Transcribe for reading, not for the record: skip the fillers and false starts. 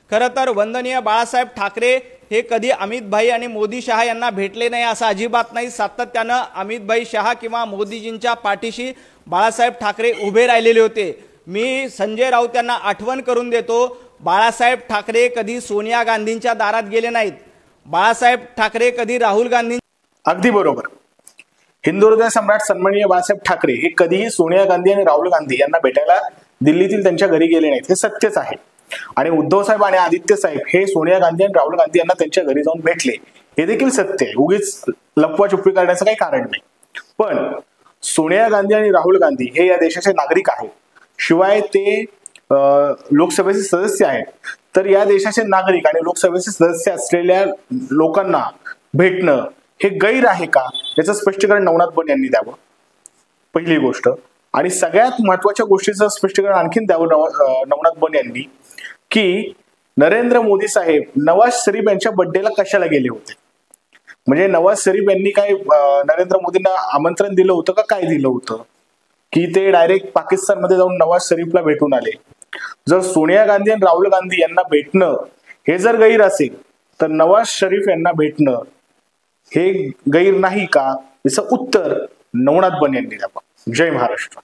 खरं तर वंदनीय बाळासाहेब ठाकरे हे कधी अमितभाई आणि मोदी शहा यांना भेटले नाही असं अजिबात नाही। सातत्यानं अमितभाई शहा किंवा मोदीजींच्या पाठीशी बाळासाहेब ठाकरे उभे राहिलेले होते। मी संजय राऊत यांना आठवण करून देतो, बाळासाहेब ठाकरे कधी सोनिया गांधींच्या दारात गेले नाहीत। बाळासाहेब ठाकरे कधी राहुल गांधी अगदी बरोबर। हिंदू हृदय सम्राट सन्माननीय बाळासाहेब ठाकरे हे कधीही सोनिया गांधी आणि राहुल गांधी यांना भेटायला दिल्लीतील त्यांच्या घरी गेले नाहीत, हे सत्यच आहे। आणि उद्धव साहेब आणि आदित्य साहेब हे सोनिया गांधी आणि राहुल गांधी यांना त्यांच्या घरी जाऊन भेटले, हे देखील सत्य आहे। उगीच लपवाछुपी करण्याचं काही कारण नाही। पण सोनिया गांधी आणि राहुल गांधी हे या देशाचे नागरिक आहेत, शिवाय ते लोकसभेचे सदस्य आहेत। तर या देशाचे नागरिक आणि लोकसभेचे सदस्य असलेल्या लोकांना भेटणं हे गैर आहे का, याचं स्पष्टीकरण नवनाथ बन यांनी द्यावं, पहिली गोष्ट। आणि सगळ्यात महत्वाच्या गोष्टीचं स्पष्टीकरण आणखीन द्यावं नवनाथ बन यांनी, की नरेंद्र मोदी साहेब नवाज शरीफ यांच्या बर्थडेला कशाला गेले होते। म्हणजे नवाज शरीफ यांनी काय नरेंद्र मोदींना आमंत्रण दिलं होतं का, काय दिलं होतं की ते डायरेक्ट पाकिस्तानमध्ये जाऊन नवाज शरीफला भेटून आले। जर सोनिया गांधी आणि राहुल गांधी यांना भेटणं हे जर गैर असेल, तर नवाज शरीफ यांना भेटणं हे गैर नाही का, याचं उत्तर नवनाथ बन यांनी द्यावं। जय महाराष्ट्र।